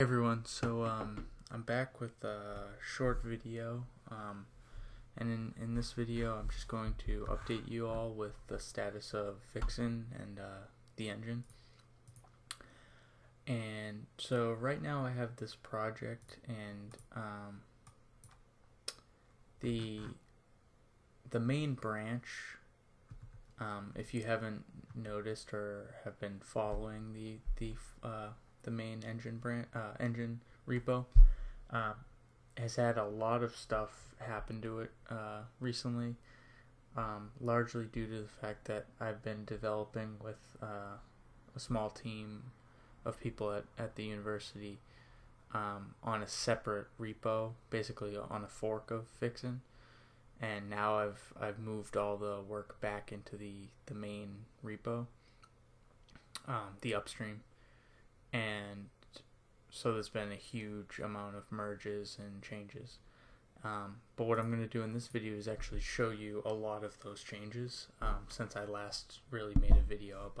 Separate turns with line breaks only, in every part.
Everyone, I'm back with a short video, and in this video I'm just going to update you all with the status of Vixen and the engine. And so right now I have this project, and the main branch, if you haven't noticed or have been following the main engine repo, has had a lot of stuff happen to it recently, largely due to the fact that I've been developing with a small team of people at the university on a separate repo, basically on a fork of Vixen. And now I've moved all the work back into the main repo, the upstream. And so there's been a huge amount of merges and changes. But what I'm going to do in this video is actually show you a lot of those changes since I last really made a video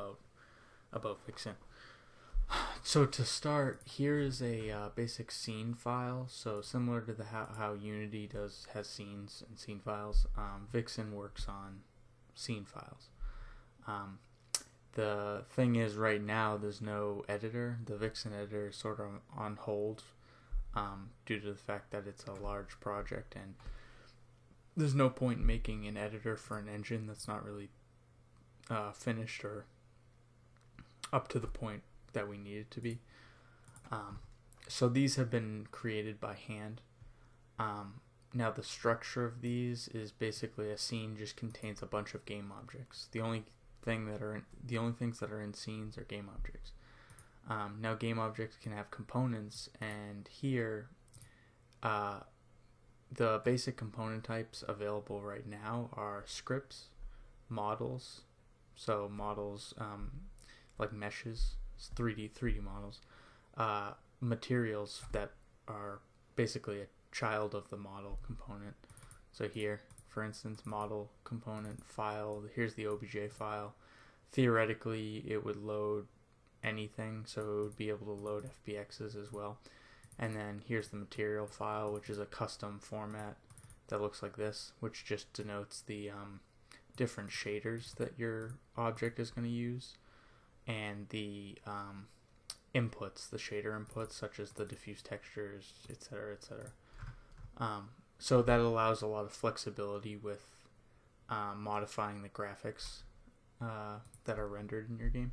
about Vixen. So to start, here is a basic scene file. So similar to how Unity has scenes and scene files, Vixen works on scene files. The thing is, right now there's no editor. The Vixen editor is sort of on hold due to the fact that it's a large project, and there's no point in making an editor for an engine that's not really finished or up to the point that we need it to be. So these have been created by hand. Now the structure of these is basically a scene just contains a bunch of game objects. The only things that are in scenes are game objects. Now game objects can have components, and here the basic component types available right now are scripts, models, so models like meshes, 3D models, materials that are basically a child of the model component. So here, for instance, model component file, here's the OBJ file. Theoretically, it would load anything, so it would be able to load FBXs as well. And then here's the material file, which is a custom format that looks like this, which just denotes the different shaders that your object is going to use, and the inputs, the shader inputs, such as the diffuse textures, etc., etc. So that allows a lot of flexibility with modifying the graphics that are rendered in your game.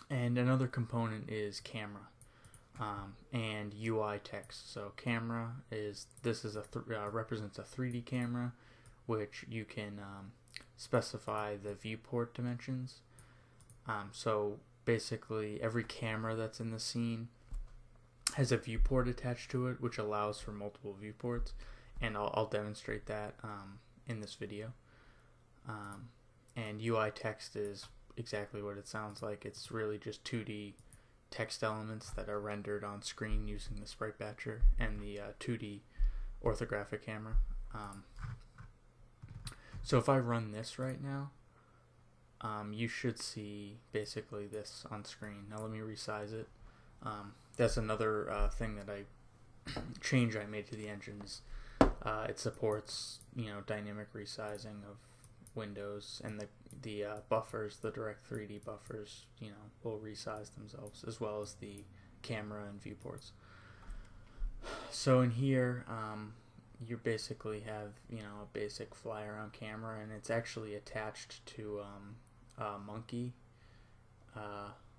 And another component is camera and UI text. So camera represents a 3D camera, which you can specify the viewport dimensions. So basically every camera that's in the scene has a viewport attached to it, which allows for multiple viewports, and I'll demonstrate that in this video. And UI text is exactly what it sounds like. It's really just 2D text elements that are rendered on screen using the sprite batcher and the 2D orthographic camera. So if I run this right now, you should see basically this on screen. Now let me resize it. That's another thing that change I made to the engine is it supports dynamic resizing of windows, and the buffers, the direct 3D buffers, will resize themselves, as well as the camera and viewports. So in here, you basically have a basic fly around camera, and it's actually attached to a monkey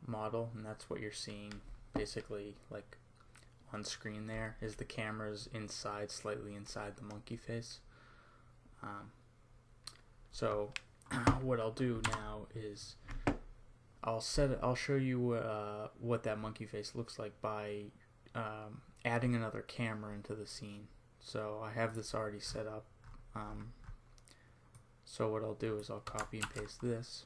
model, and that's what you're seeing basically like on screen. There is the camera's slightly inside the monkey face. So what I'll do now is I'll show you what that monkey face looks like by adding another camera into the scene. So I have this already set up. So what I'll do is I'll copy and paste this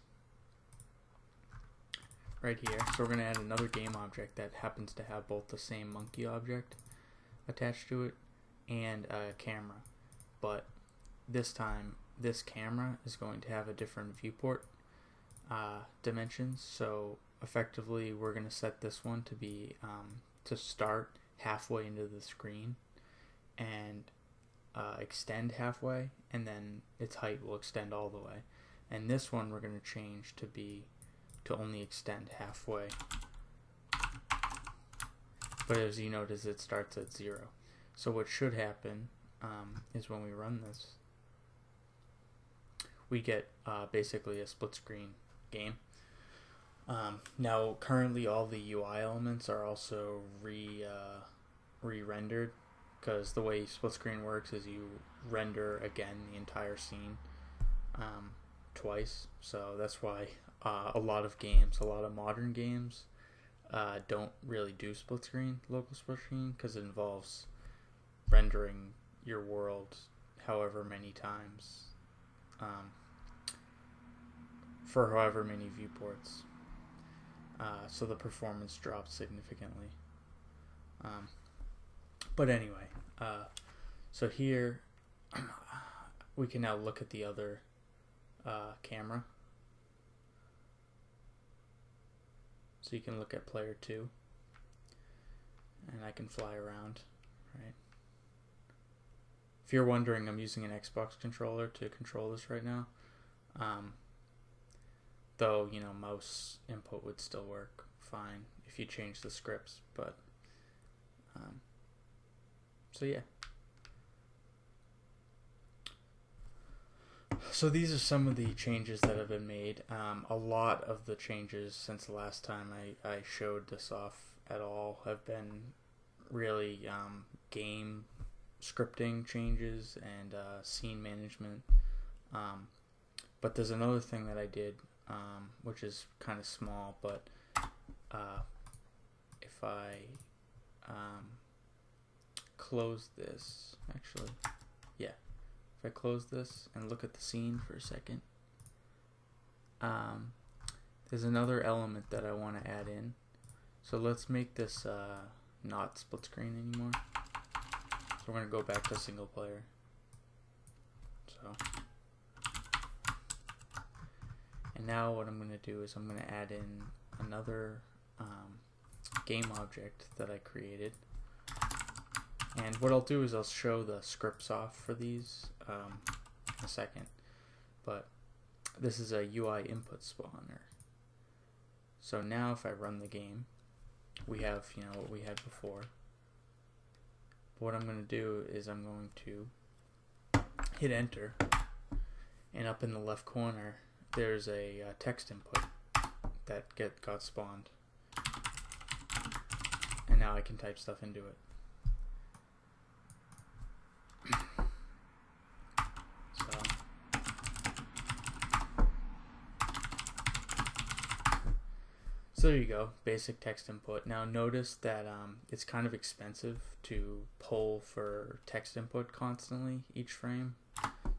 right here. So we're going to add another game object that happens to have both the same monkey object attached to it and a camera. But this time, this camera is going to have a different viewport dimensions. So effectively, we're going to set this one to be to start halfway into the screen and extend halfway, and then its height will extend all the way. And this one we're going to change to only extend halfway. But as you notice, it starts at 0. So what should happen is when we run this, we get basically a split screen game. Now, currently all the UI elements are also re-rendered, because the way split screen works is you render again the entire scene twice. So that's why a lot of modern games don't really do local split screen, because it involves rendering your world however many times for however many viewports. So the performance drops significantly. But anyway, so here we can now look at the other camera. So you can look at player 2, and I can fly around, right? If you're wondering, I'm using an Xbox controller to control this right now. Though, mouse input would still work fine if you change the scripts, but so yeah. So these are some of the changes that have been made. A lot of the changes since the last time I showed this off at all have been really game scripting changes and scene management. But there's another thing that I did, which is kind of small, but if I close this, actually, yeah, if I close this and look at the scene for a second, there's another element that I want to add in. So let's make this not split screen anymore. So we're going to go back to single player. So, and now what I'm going to do is I'm going to add in another game object that I created. And what I'll do is I'll show the scripts off for these in a second. But this is a UI input spawner. So now if I run the game, we have, what we had before. But what I'm going to do is I'm going to hit enter, and up in the left corner there's a text input that got spawned, and now I can type stuff into it. So there you go, basic text input. Now notice that it's kind of expensive to poll for text input constantly each frame.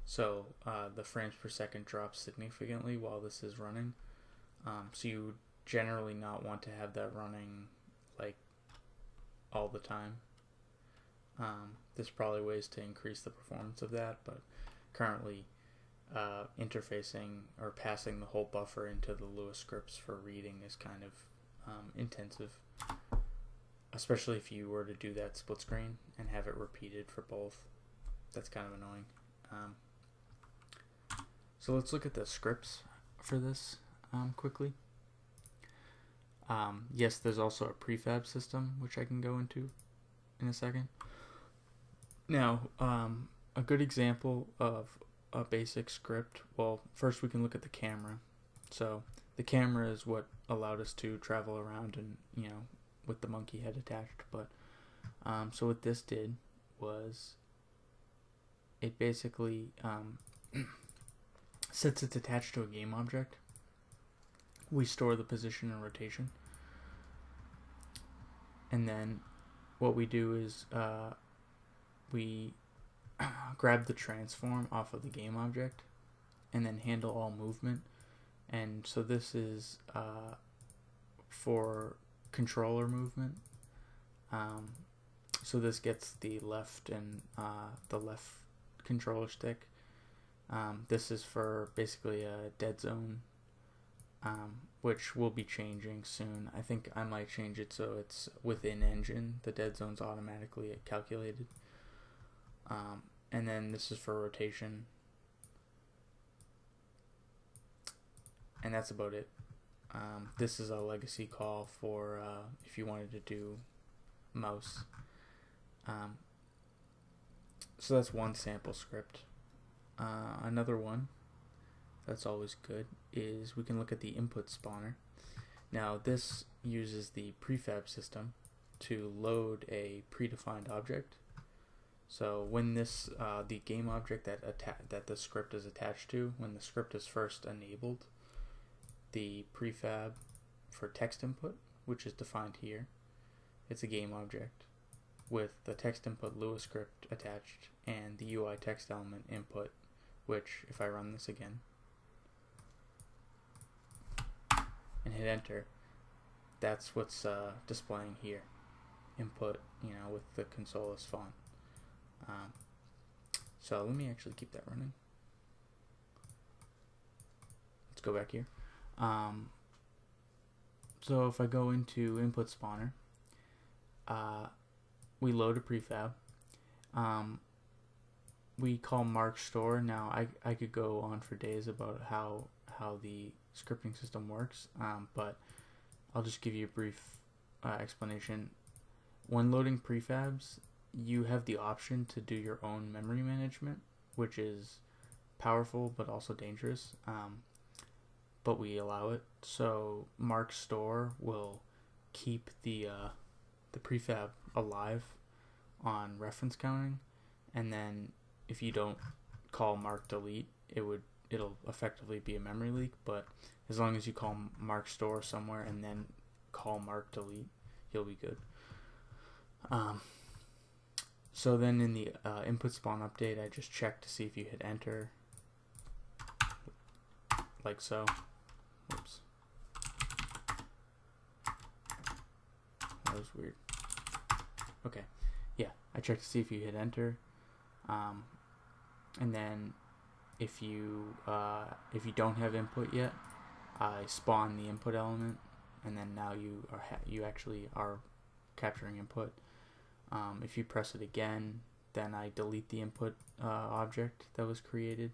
So the frames per second drops significantly while this is running. So you generally not want to have that running like all the time. There's probably ways to increase the performance of that, but currently interfacing or passing the whole buffer into the Lua scripts for reading is kind of intensive, especially if you were to do that split screen and have it repeated for both. That's kind of annoying. So let's look at the scripts for this quickly. Yes, there's also a prefab system, which I can go into in a second. Now, a good example of a basic script, well, first we can look at the camera. So the camera is what allowed us to travel around and, with the monkey head attached. But so what this did was it basically since it's attached to a game object, we store the position and rotation, and then what we do is we grab the transform off of the game object and then handle all movement. And so this is for controller movement. So this gets the left and the left controller stick. This is for basically a dead zone which will be changing soon. I think I might change it so it's within engine. The dead zone's automatically calculated. And then this is for rotation. And that's about it. This is a legacy call for if you wanted to do mouse. So that's one sample script. Another one that's always good is we can look at the input spawner. Now this uses the prefab system to load a predefined object. So when this the game object that the script is attached to, when the script is first enabled, the prefab for text input, which is defined here, it's a game object with the text input Lua script attached and the UI text element input, which if I run this again and hit enter, that's what's displaying here, input, with the console as font. So let me actually keep that running. Let's go back here. So if I go into input spawner, we load a prefab. We call mark store. Now I could go on for days about how the scripting system works, but I'll just give you a brief explanation. When loading prefabs, you have the option to do your own memory management, which is powerful but also dangerous, but we allow it. So mark store will keep the prefab alive on reference counting, and then if you don't call mark delete, it'll effectively be a memory leak. But as long as you call mark store somewhere and then call mark delete, you'll be good. So then in the input spawn update, I just check to see if you hit enter, like so. Whoops, that was weird. Okay, yeah, I check to see if you hit enter, and then if you don't have input yet, I spawn the input element, and then now you actually are capturing input. If you press it again, then I delete the input object that was created.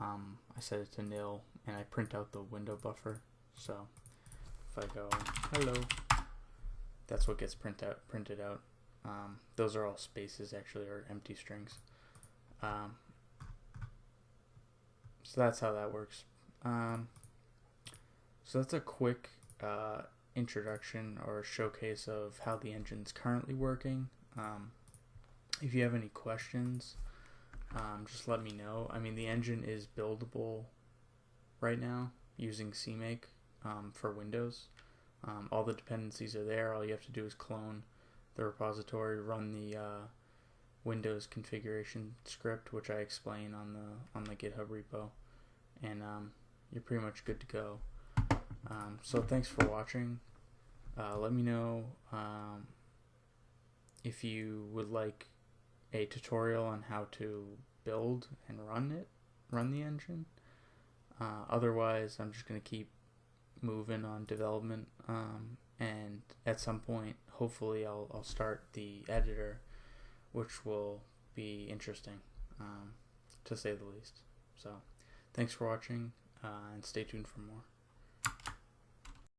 I set it to nil, and I print out the window buffer. So if I go hello, that's what gets printed out. Those are all spaces actually, or empty strings. So that's how that works. So that's a quick introduction or showcase of how the engine's currently working. If you have any questions, just let me know. I mean, the engine is buildable right now using CMake for Windows. All the dependencies are there. All you have to do is clone the repository, run the Windows configuration script, which I explain on the GitHub repo, and you're pretty much good to go. So thanks for watching. Let me know if you would like a tutorial on how to build and run the engine. Otherwise, I'm just going to keep moving on development, and at some point, hopefully, I'll start the editor, which will be interesting, to say the least. So, thanks for watching, and stay tuned for more.